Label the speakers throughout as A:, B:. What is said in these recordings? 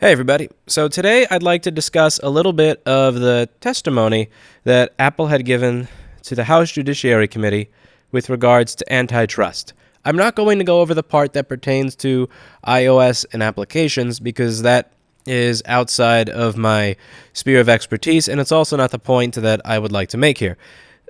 A: Hey everybody. So today I'd like to discuss a little bit of the testimony that Apple had given to the House Judiciary Committee with regards to antitrust. I'm not going to go over the part that pertains to iOS and applications because that is outside of my sphere of expertise, and it's also not the point that I would like to make here.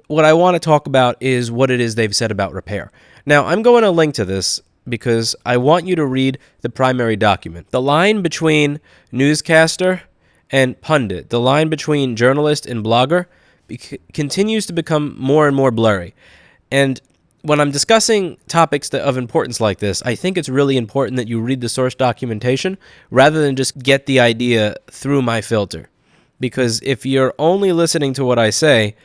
A: What I want to talk about is what it is they've said about repair. Now, I'm going to link to this because I want you to read the primary document. The line between newscaster and pundit, the line between journalist and blogger, continues to become more and more blurry. And when I'm discussing topics of importance like this, I think it's really important that you read the source documentation rather than just get the idea through my filter. Because if you're only listening to what I say,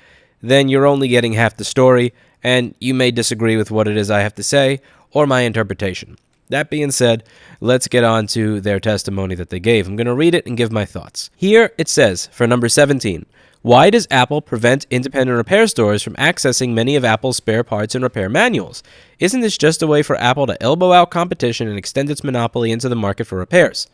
A: then you're only getting half the story, and you may disagree with what it is I have to say or my interpretation. That being said, let's get on to their testimony that they gave. I'm going to read it and give my thoughts. Here it says, for number 17, why does Apple prevent independent repair stores from accessing many of Apple's spare parts and repair manuals? Isn't this just a way for Apple to elbow out competition and extend its monopoly into the market for repairs?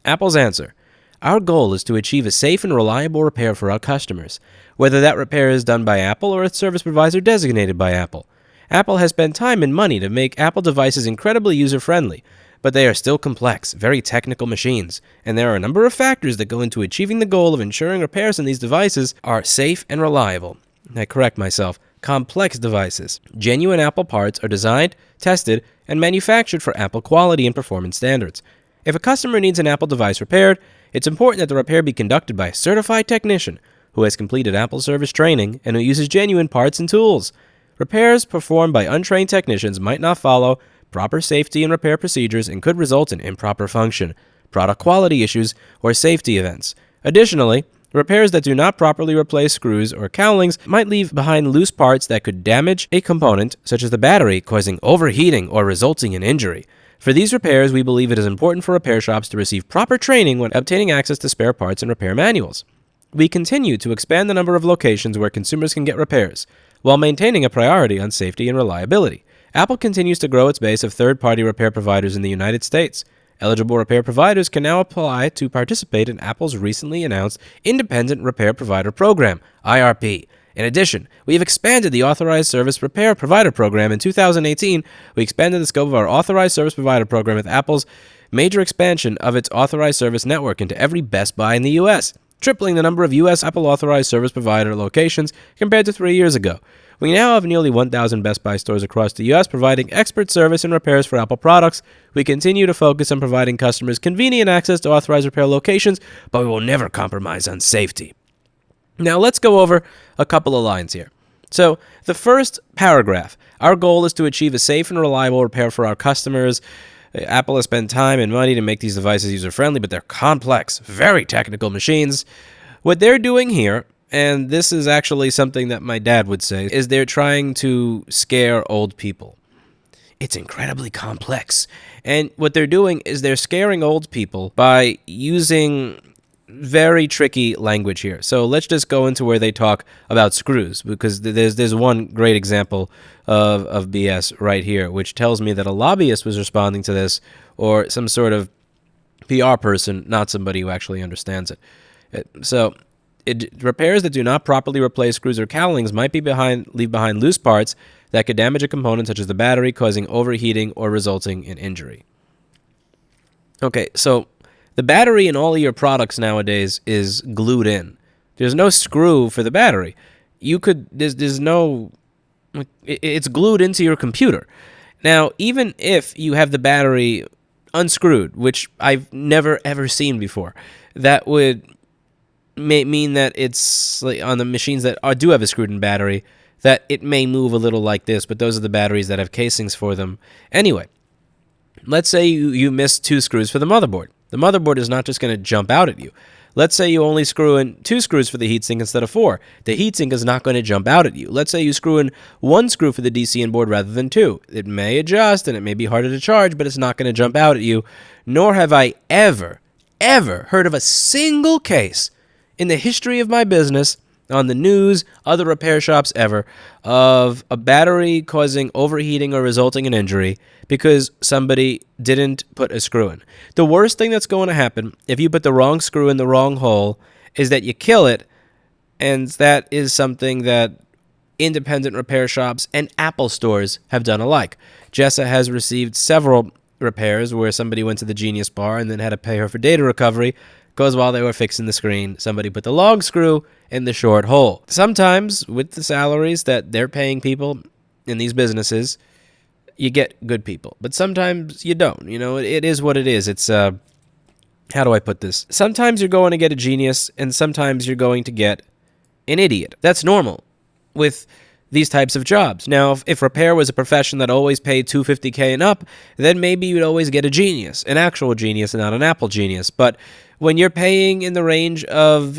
A: Apple's answer, our goal is to achieve a safe and reliable repair for our customers, whether that repair is done by Apple or a service provider designated by Apple. Apple has spent time and money to make Apple devices incredibly user-friendly, but they are still complex, very technical machines, and there are a number of factors that go into achieving the goal of ensuring repairs on these devices are safe and reliable. I correct myself, complex devices. Genuine Apple parts are designed, tested, and manufactured for Apple quality and performance standards. If a customer needs an Apple device repaired, it's important that the repair be conducted by a certified technician who has completed Apple service training and who uses genuine parts and tools. Repairs performed by untrained technicians might not follow proper safety and repair procedures and could result in improper function, product quality issues, or safety events. Additionally, repairs that do not properly replace screws or cowlings might leave behind loose parts that could damage a component, such as the battery, causing overheating or resulting in injury. For these repairs, we believe it is important for repair shops to receive proper training when obtaining access to spare parts and repair manuals. We continue to expand the number of locations where consumers can get repairs, while maintaining a priority on safety and reliability. Apple continues to grow its base of third-party repair providers in the United States. Eligible repair providers can now apply to participate in Apple's recently announced Independent Repair Provider Program, IRP. In addition, we have expanded the Authorized Service Repair Provider Program. In 2018, we expanded the scope of our Authorized Service Provider Program with Apple's major expansion of its authorized service network into every Best Buy in the U.S., tripling the number of U.S. Apple Authorized Service Provider locations compared to 3 years ago. We now have nearly 1,000 Best Buy stores across the U.S. providing expert service and repairs for Apple products. We continue to focus on providing customers convenient access to authorized repair locations, but we will never compromise on safety. Now let's go over a couple of lines here. So the first paragraph, our goal is to achieve a safe and reliable repair for our customers. Apple has spent time and money to make these devices user-friendly, but they're complex, very technical machines. What they're doing here, and this is actually something that my dad would say, is they're trying to scare old people. It's incredibly complex. And what they're doing is they're scaring old people by using very tricky language here. So let's just go into where they talk about screws, because there's one great example of BS right here, which tells me that a lobbyist was responding to this, or some sort of PR person, not somebody who actually understands it. Repairs that do not properly replace screws or cowlings might leave behind loose parts that could damage a component such as the battery, causing overheating or resulting in injury. Okay, so the battery in all of your products nowadays is glued in. There's no screw for the battery. It's glued into your computer. Now, even if you have the battery unscrewed, which I've never ever seen before, that would mean that it's like on the machines that do have a screwed-in battery, that it may move a little like this, but those are the batteries that have casings for them. Anyway, let's say you miss 2 screws for the motherboard. The motherboard is not just going to jump out at you. Let's say you only screw in 2 screws for the heatsink instead of 4. The heatsink is not going to jump out at you. Let's say you screw in 1 screw for the DCN board rather than 2. It may adjust and it may be harder to charge, but it's not going to jump out at you. Nor have I ever heard of a single case in the history of my business on the news, other repair shops ever, of a battery causing overheating or resulting in injury because somebody didn't put a screw in. The worst thing that's going to happen if you put the wrong screw in the wrong hole is that you kill it, and that is something that independent repair shops and Apple stores have done alike. Jessa has received several repairs where somebody went to the Genius Bar and then had to pay her for data recovery because while they were fixing the screen, somebody put the long screw in the short hole. Sometimes, with the salaries that they're paying people in these businesses, you get good people. But sometimes you don't. You know, it is what it is. It's, how do I put this? Sometimes you're going to get a genius, and sometimes you're going to get an idiot. That's normal with these types of jobs. Now, if repair was a profession that always paid $250K and up, then maybe you'd always get a genius, an actual genius and not an Apple genius. But when you're paying in the range of,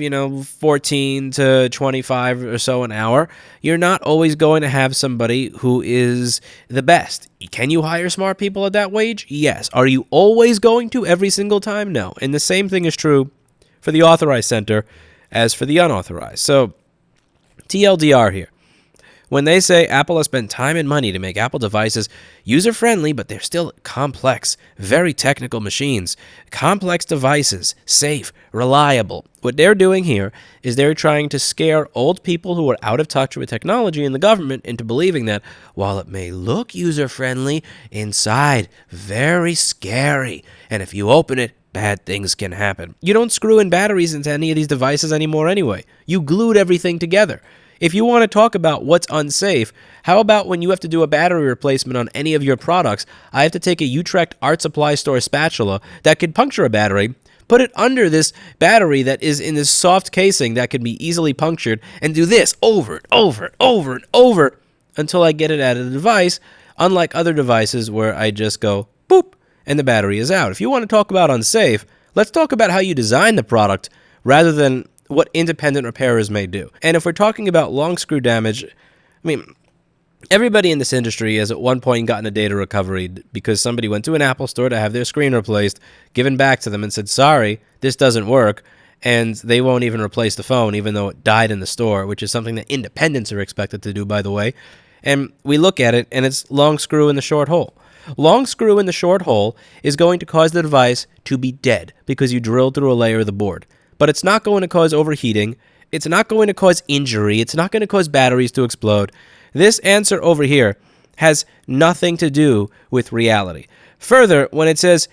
A: 14 to 25 or so an hour, you're not always going to have somebody who is the best. Can you hire smart people at that wage? Yes. Are you always going to every single time? No. And the same thing is true for the authorized center as for the unauthorized. So, TLDR here. When they say Apple has spent time and money to make Apple devices user-friendly, but they're still complex, very technical machines, complex devices, safe, reliable. What they're doing here is they're trying to scare old people who are out of touch with technology and the government into believing that while it may look user-friendly, inside, very scary. And if you open it, bad things can happen. You don't screw in batteries into any of these devices anymore anyway. You glued everything together. If you want to talk about what's unsafe, how about when you have to do a battery replacement on any of your products, I have to take a Utrecht art supply store spatula that could puncture a battery, put it under this battery that is in this soft casing that can be easily punctured, and do this over and over and over and over until I get it out of the device, unlike other devices where I just go boop and the battery is out. If you want to talk about unsafe, let's talk about how you design the product rather than what independent repairers may do. And if we're talking about long screw damage, everybody in this industry has at one point gotten a data recovery because somebody went to an Apple store to have their screen replaced, given back to them and said, sorry, this doesn't work, and they won't even replace the phone even though it died in the store, which is something that independents are expected to do, by the way. And we look at it, and it's long screw in the short hole. Long screw in the short hole is going to cause the device to be dead because you drilled through a layer of the board. But it's not going to cause overheating. It's not going to cause injury. It's not going to cause batteries to explode. This answer over here has nothing to do with reality. Further, when it says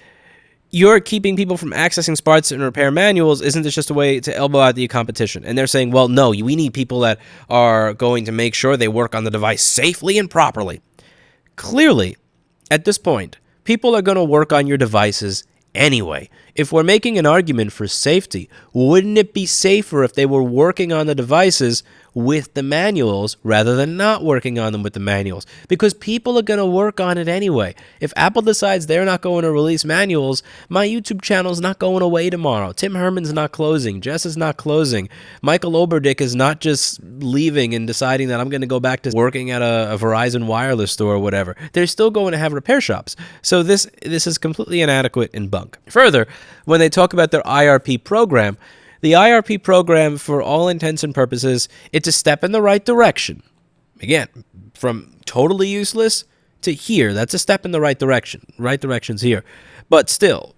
A: you're keeping people from accessing parts and repair manuals, isn't this just a way to elbow out the competition? And they're saying, well, no, we need people that are going to make sure they work on the device safely and properly. Clearly, at this point, people are going to work on your devices anyway. If we're making an argument for safety, wouldn't it be safer if they were working on the devices with the manuals rather than not working on them with the manuals? Because people are going to work on it anyway. If Apple decides they're not going to release manuals, my YouTube channel's not going away tomorrow. Tim Herman's not closing. Jess is not closing. Michael Oberdick is not just leaving and deciding that I'm going to go back to working at a Verizon wireless store or whatever. They're still going to have repair shops. So this is completely inadequate and bunk. Further, when they talk about their IRP program, the IRP program, for all intents and purposes, it's a step in the right direction. Again, from totally useless to here, that's a step in the right direction. Right direction's here. But still,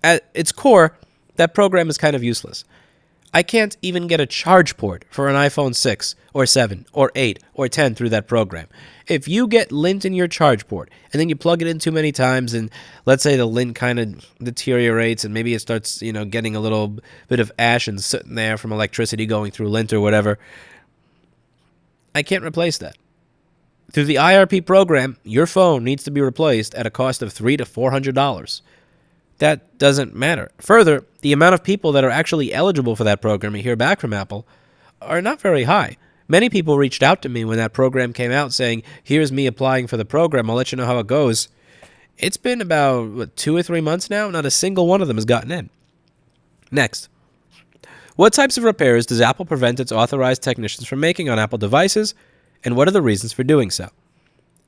A: at its core, that program is kind of useless. I can't even get a charge port for an iPhone 6 or 7 or 8 or 10 through that program. If you get lint in your charge port and then you plug it in too many times and let's say the lint kind of deteriorates and maybe it starts, getting a little bit of ash and sitting there from electricity going through lint or whatever, I can't replace that. Through the IRP program, your phone needs to be replaced at a cost of $300 to $400. That doesn't matter. Further, the amount of people that are actually eligible for that program and hear back from Apple are not very high. Many people reached out to me when that program came out saying, here's me applying for the program, I'll let you know how it goes. It's been about 2 or 3 months now, not a single one of them has gotten in. Next, what types of repairs does Apple prevent its authorized technicians from making on Apple devices, and what are the reasons for doing so?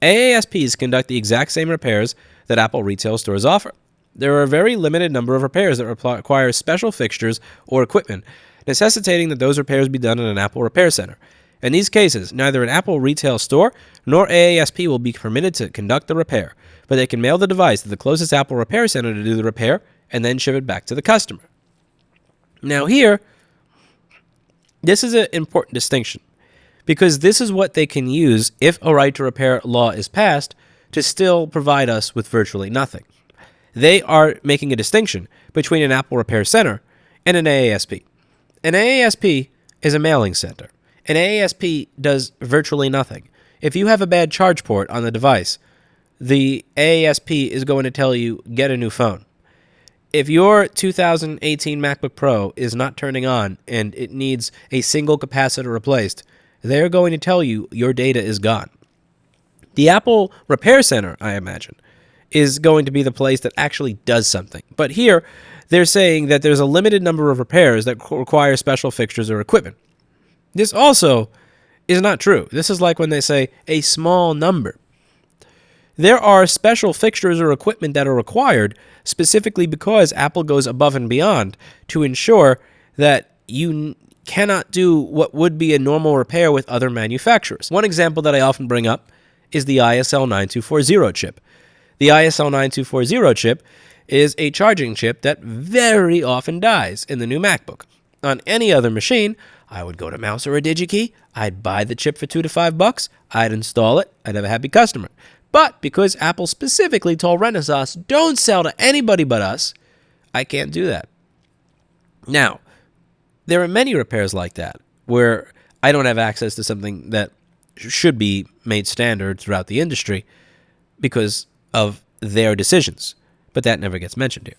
A: AASPs conduct the exact same repairs that Apple retail stores offer. There are a very limited number of repairs that require special fixtures or equipment. necessitating that those repairs be done in an Apple repair center. In these cases, neither an Apple retail store nor AASP will be permitted to conduct the repair, but they can mail the device to the closest Apple repair center to do the repair and then ship it back to the customer. Now here, this is an important distinction, because this is what they can use if a right to repair law is passed to still provide us with virtually nothing. They are making a distinction between an Apple repair center and an AASP. An AASP is a mailing center. An AASP does virtually nothing. If you have a bad charge port on the device, the AASP is going to tell you, get a new phone. If your 2018 MacBook Pro is not turning on and it needs a single capacitor replaced, they're going to tell you your data is gone. The Apple Repair Center, I imagine, is going to be the place that actually does something. But here, they're saying that there's a limited number of repairs that require special fixtures or equipment. This also is not true. This is like when they say a small number. There are special fixtures or equipment that are required specifically because Apple goes above and beyond to ensure that you cannot do what would be a normal repair with other manufacturers. One example that I often bring up is the ISL 9240 chip. The ISL 9240 chip is a charging chip that very often dies in the new MacBook. On any other machine, I would go to Mouse or a DigiKey, I'd buy the chip for $2 to $5, I'd install it, I'd have a happy customer. But because Apple specifically told Renesas, don't sell to anybody but us, I can't do that. Now, there are many repairs like that where I don't have access to something that should be made standard throughout the industry because of their decisions, but that never gets mentioned here.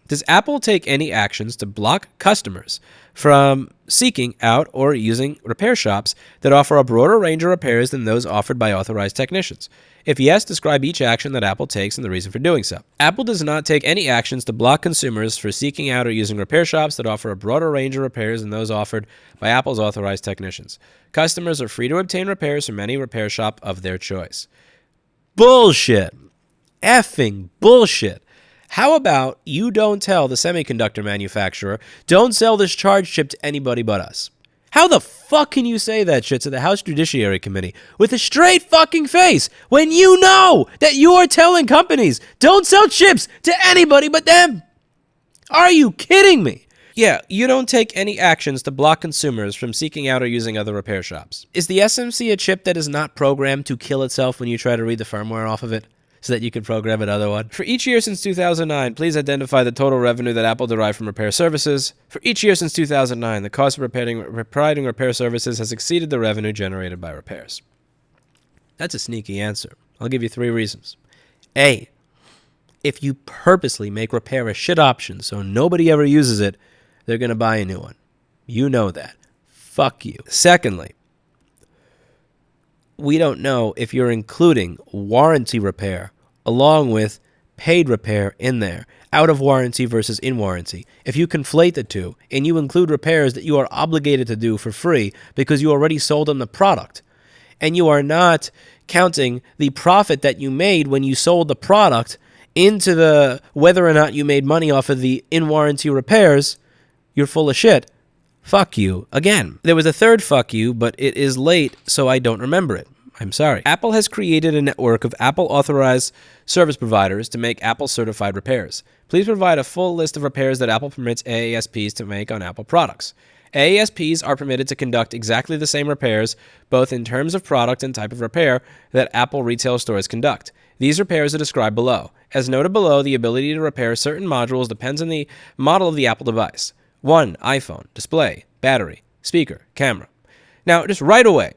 A: Does Apple take any actions to block customers from seeking out or using repair shops that offer a broader range of repairs than those offered by authorized technicians? If yes, describe each action that Apple takes and the reason for doing so. Apple does not take any actions to block consumers for seeking out or using repair shops that offer a broader range of repairs than those offered by Apple's authorized technicians. Customers are free to obtain repairs from any repair shop of their choice. Bullshit. Effing bullshit. How about you don't tell the semiconductor manufacturer, don't sell this charge chip to anybody but us? How the fuck can you say that shit to the House Judiciary Committee with a straight fucking face when you know that you're telling companies, don't sell chips to anybody but them? Are you kidding me? Yeah, you don't take any actions to block consumers from seeking out or using other repair shops. Is the SMC a chip that is not programmed to kill itself when you try to read the firmware off of it, so that you can program another one? For each year since 2009, please identify the total revenue that Apple derived from repair services. For each year since 2009, the cost of providing repair services has exceeded the revenue generated by repairs. That's a sneaky answer. I'll give you 3 reasons. A, if you purposely make repair a shit option so nobody ever uses it, they're going to buy a new one. You know that. Fuck you. Secondly, we don't know if you're including warranty repair along with paid repair in there, out of warranty versus in warranty. If you conflate the two and you include repairs that you are obligated to do for free because you already sold them the product, and you are not counting the profit that you made when you sold the product into the whether or not you made money off of the in warranty repairs, you're full of shit. Fuck you. Again, there was a third fuck you, but it is late, so I don't remember it. I'm sorry. Apple has created a network of Apple-authorized service providers to make Apple-certified repairs. Please provide a full list of repairs that Apple permits AASPs to make on Apple products. AASPs are permitted to conduct exactly the same repairs, both in terms of product and type of repair, that Apple retail stores conduct. These repairs are described below. As noted below, the ability to repair certain modules depends on the model of the Apple device. 1. iPhone, display, battery, speaker, camera. Now, just right away,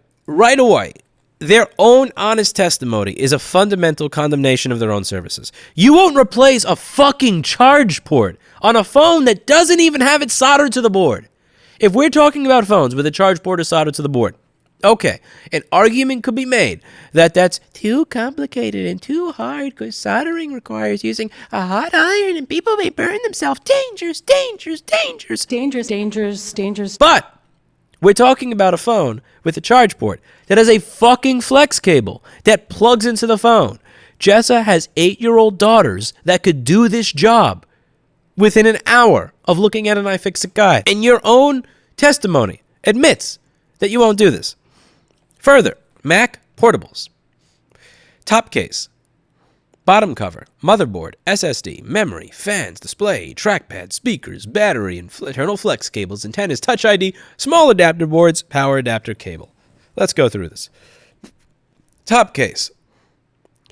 A: their own honest testimony is a fundamental condemnation of their own services. You won't replace a fucking charge port on a phone that doesn't even have it soldered to the board. If we're talking about phones where the charge port is soldered to the board, okay, an argument could be made that that's too complicated and too hard because soldering requires using a hot iron and people may burn themselves. Dangerous. But we're talking about a phone with a charge port that has a fucking flex cable that plugs into the phone. Jessa has 8-year-old daughters that could do this job. within an hour of looking at an iFixit guide. And your own testimony admits that you won't do this. Further, Mac portables. Top case, bottom cover, motherboard, SSD, memory, fans, display, trackpad, speakers, battery, internal flex cables, antennas, Touch ID, small adapter boards, power adapter cable. Let's go through this. Top case.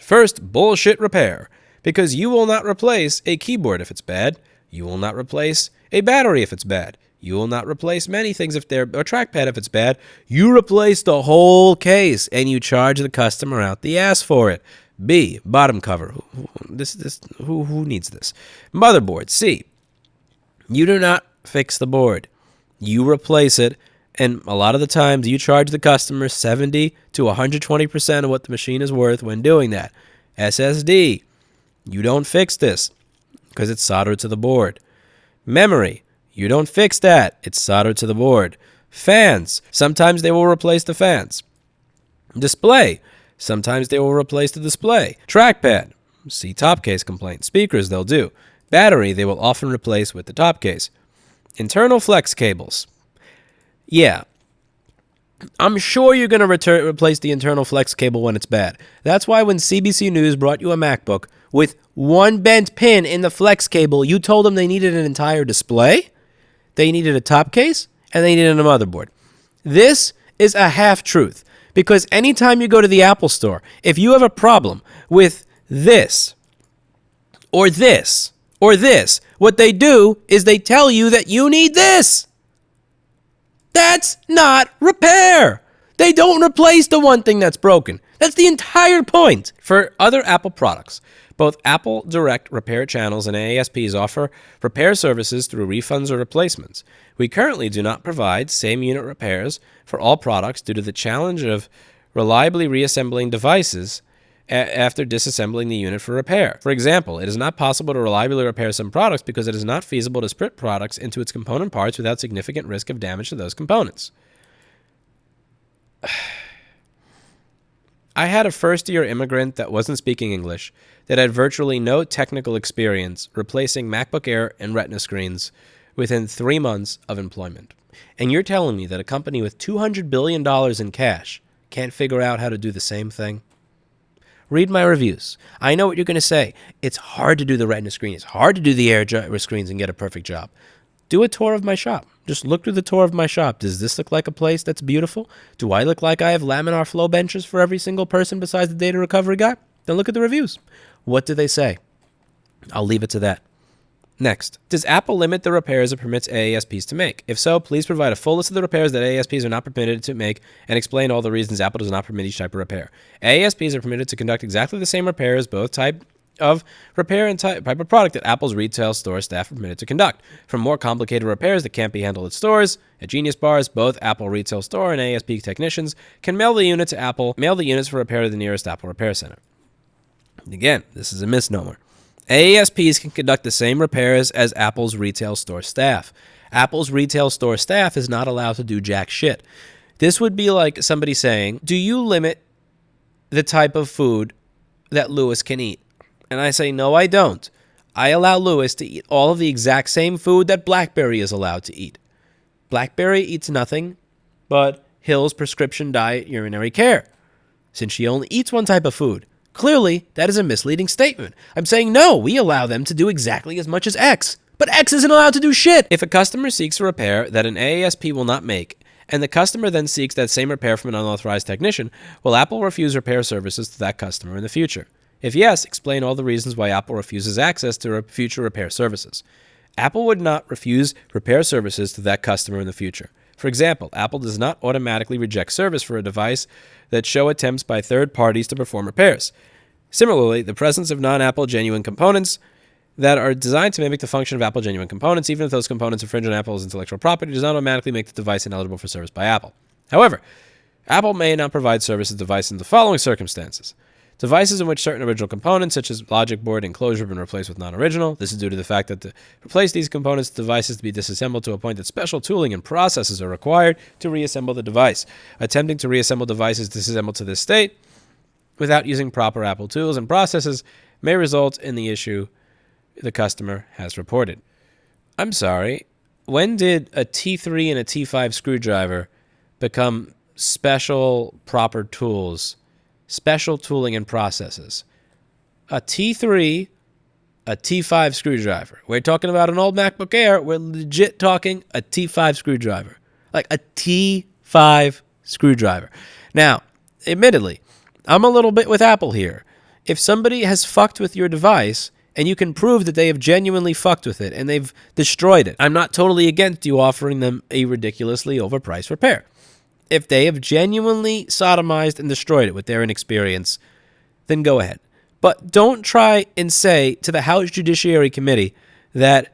A: First, bullshit repair. Because you will not replace a keyboard if it's bad. You will not replace a battery if it's bad. You will not replace many things if they're a trackpad if it's bad. You replace the whole case and you charge the customer out the ass for it. B, bottom cover. Who needs this? Motherboard. C, you do not fix the board. You replace it, and a lot of the times you charge the customer 70 to 120% of what the machine is worth when doing that. SSD, you don't fix this because it's soldered to the board. Memory, you don't fix that. It's soldered to the board. Fans, sometimes they will replace the fans. Display, sometimes they will replace the display. Trackpad, see top case complaint. Speakers, they'll do. Battery, they will often replace with the top case. Internal flex cables. Yeah, I'm sure you're going to replace the internal flex cable when it's bad. That's why when CBC News brought you a MacBook with one bent pin in the flex cable, you told them they needed an entire display, they needed a top case, and they needed a motherboard. This is a half-truth, because anytime you go to the Apple Store, if you have a problem with this, or this, or this, what they do is they tell you that you need this. That's not repair. They don't replace the one thing that's broken. That's the entire point. For other Apple products, both Apple Direct repair channels and AASPs offer repair services through refunds or replacements. We currently do not provide same unit repairs for all products due to the challenge of reliably reassembling devices after disassembling the unit for repair. For example, it is not possible to reliably repair some products because it is not feasible to split products into its component parts without significant risk of damage to those components. I had a first-year immigrant that wasn't speaking English, that had virtually no technical experience replacing MacBook Air and Retina screens within 3 months of employment. And you're telling me that a company with $200 billion in cash can't figure out how to do the same thing? Read my reviews. I know what you're going to say. It's hard to do the Retina screen. It's hard to do the Air screens and get a perfect job. Do a tour of my shop. Just look through the tour of my shop. Does this look like a place that's beautiful? Do I look like I have laminar flow benches for every single person besides the data recovery guy? Then look at the reviews. What do they say? I'll leave it to that. Next, does Apple limit the repairs it permits AASPs to make? If so, please provide a full list of the repairs that AASPs are not permitted to make and explain all the reasons Apple does not permit each type of repair. AASPs are permitted to conduct exactly the same repairs, both type of repair and type of product that Apple's retail store staff are permitted to conduct. For more complicated repairs that can't be handled at stores, at Genius Bars, both Apple retail store and AASP technicians can mail the units for repair to the nearest Apple repair center. Again, this is a misnomer. AASPs can conduct the same repairs as Apple's retail store staff. Apple's retail store staff is not allowed to do jack shit. This would be like somebody saying, do you limit the type of food that Lewis can eat? And I say, no, I don't. I allow Lewis to eat all of the exact same food that BlackBerry is allowed to eat. BlackBerry eats nothing but Hill's prescription diet urinary care, since she only eats one type of food. Clearly, that is a misleading statement. I'm saying, no, we allow them to do exactly as much as X. But X isn't allowed to do shit. If a customer seeks a repair that an AASP will not make, and the customer then seeks that same repair from an unauthorized technician, will Apple refuse repair services to that customer in the future? If yes, explain all the reasons why Apple refuses access to future repair services. Apple would not refuse repair services to that customer in the future. For example, Apple does not automatically reject service for a device that show attempts by third parties to perform repairs. Similarly, the presence of non-Apple genuine components that are designed to mimic the function of Apple genuine components, even if those components infringe on Apple's intellectual property, does not automatically make the device ineligible for service by Apple. However, Apple may not provide service to devices in the following circumstances. Devices in which certain original components, such as logic board enclosure, have been replaced with non-original. This is due to the fact that to replace these components, devices to be disassembled to a point that special tooling and processes are required to reassemble the device. Attempting to reassemble devices disassembled to this state without using proper Apple tools and processes may result in the issue the customer has reported. I'm sorry. When did a T3 and a T5 screwdriver become special proper tools, special tooling and processes? A T3, a T5 screwdriver. We're talking about an old MacBook Air. We're legit talking a T5 screwdriver. Like a T5 screwdriver. Now, admittedly, I'm a little bit with Apple here. If somebody has fucked with your device and you can prove that they have genuinely fucked with it and they've destroyed it, I'm not totally against you offering them a ridiculously overpriced repair. If they have genuinely sodomized and destroyed it with their inexperience, then go ahead. But don't try and say to the House Judiciary Committee that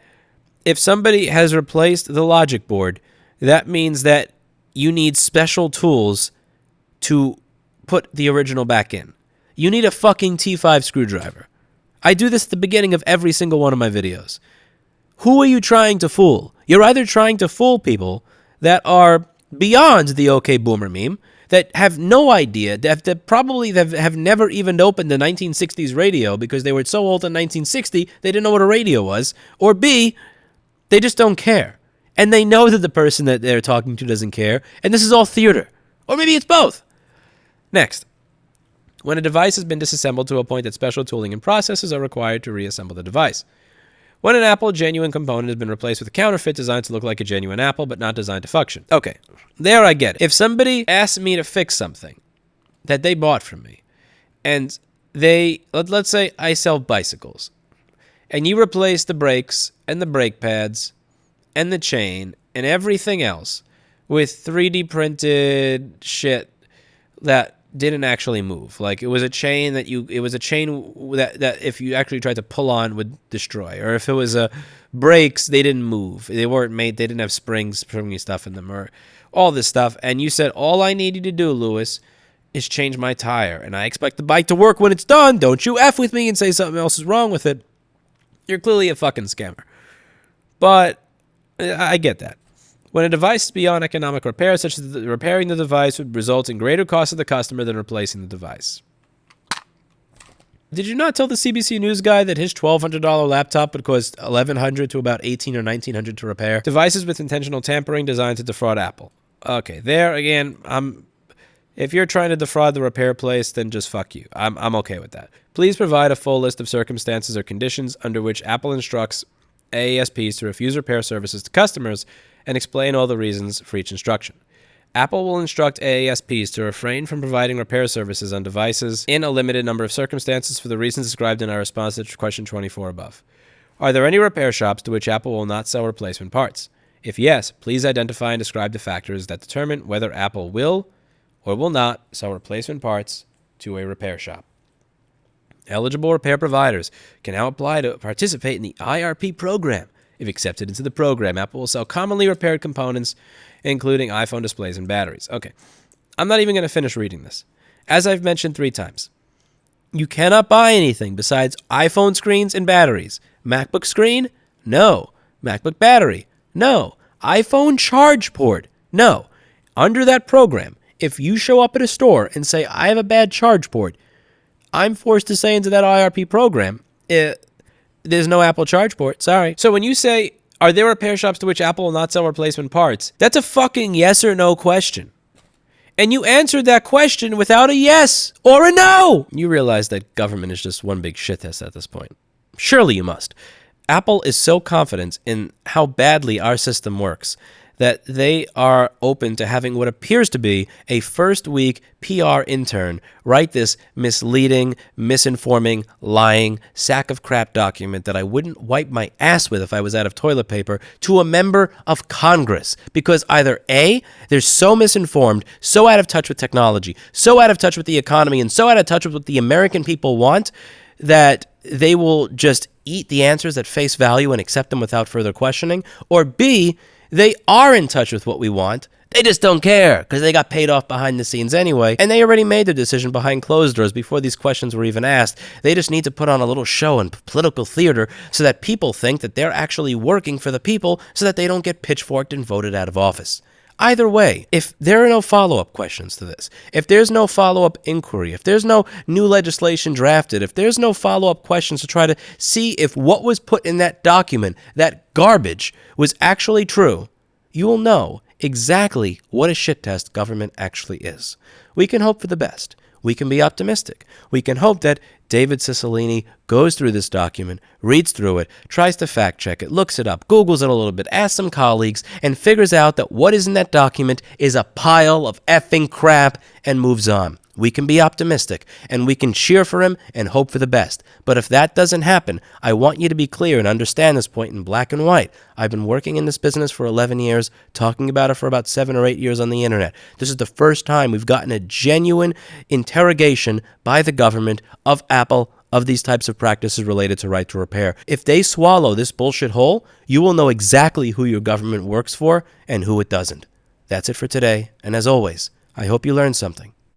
A: if somebody has replaced the logic board, that means that you need special tools to put the original back in. You need a fucking T5 screwdriver. I do this at the beginning of every single one of my videos. Who are you trying to fool? You're either trying to fool people that are beyond the OK Boomer meme, that have no idea, that probably have never even opened the 1960s radio because they were so old in 1960 they didn't know what a radio was, or B, they just don't care. And they know that the person that they're talking to doesn't care, and this is all theater. Or maybe it's both. Next. When a device has been disassembled to a point that special tooling and processes are required to reassemble the device. When an Apple genuine component has been replaced with a counterfeit designed to look like a genuine Apple but not designed to function. Okay, there I get it. If somebody asks me to fix something that they bought from me, and let's say I sell bicycles, and you replace the brakes and the brake pads and the chain and everything else with 3D printed shit that didn't actually move. Like it was a chain that if you actually tried to pull on would destroy. Or if it was brakes, they didn't move. They didn't have springy stuff in them or all this stuff. And you said, all I need you to do, Lewis, is change my tire. And I expect the bike to work when it's done. Don't you F with me and say something else is wrong with it. You're clearly a fucking scammer. But I get that. When a device is beyond economic repair, such as repairing the device would result in greater cost to the customer than replacing the device. Did you not tell the CBC News guy that his $1,200 laptop would cost $1,100 to about $1,800 or $1,900 to repair? Devices with intentional tampering designed to defraud Apple. Okay, there again, if you're trying to defraud the repair place, then just fuck you. I'm okay with that. Please provide a full list of circumstances or conditions under which Apple instructs AASPs to refuse repair services to customers and explain all the reasons for each instruction. Apple will instruct AASPs to refrain from providing repair services on devices in a limited number of circumstances for the reasons described in our response to question 24 above. Are there any repair shops to which Apple will not sell replacement parts? If yes, please identify and describe the factors that determine whether Apple will or will not sell replacement parts to a repair shop. Eligible repair providers can now apply to participate in the IRP program. If accepted into the program, Apple will sell commonly repaired components, including iPhone displays and batteries. Okay, I'm not even going to finish reading this. As I've mentioned 3 times, you cannot buy anything besides iPhone screens and batteries. MacBook screen? No. MacBook battery? No. iPhone charge port? No. Under that program, if you show up at a store and say, I have a bad charge port, I'm forced to say into that IRP program, there's no Apple charge port. Sorry. So when you say, are there repair shops to which Apple will not sell replacement parts? That's a fucking yes or no question. And you answered that question without a yes or a no. You realize that government is just one big shit test at this point. Surely you must. Apple is so confident in how badly our system works that they are open to having what appears to be a first-week PR intern write this misleading, misinforming, lying, sack-of-crap document that I wouldn't wipe my ass with if I was out of toilet paper to a member of Congress. Because either A, they're so misinformed, so out of touch with technology, so out of touch with the economy, and so out of touch with what the American people want that they will just eat the answers at face value and accept them without further questioning, or B, they are in touch with what we want. They just don't care because they got paid off behind the scenes anyway, and they already made their decision behind closed doors before these questions were even asked. They just need to put on a little show and political theater so that people think that they're actually working for the people so that they don't get pitchforked and voted out of office. Either way, if there are no follow-up questions to this, if there's no follow-up inquiry, if there's no new legislation drafted, if there's no follow-up questions to try to see if what was put in that document, that garbage, was actually true, you will know exactly what a shit test government actually is. We can hope for the best. We can be optimistic. We can hope that David Cicilline goes through this document, reads through it, tries to fact check it, looks it up, Googles it a little bit, asks some colleagues, and figures out that what is in that document is a pile of effing crap and moves on. We can be optimistic, and we can cheer for him and hope for the best. But if that doesn't happen, I want you to be clear and understand this point in black and white. I've been working in this business for 11 years, talking about it for about 7 or 8 years on the internet. This is the first time we've gotten a genuine interrogation by the government of Apple of these types of practices related to right to repair. If they swallow this bullshit whole, you will know exactly who your government works for and who it doesn't. That's it for today, and as always, I hope you learned something.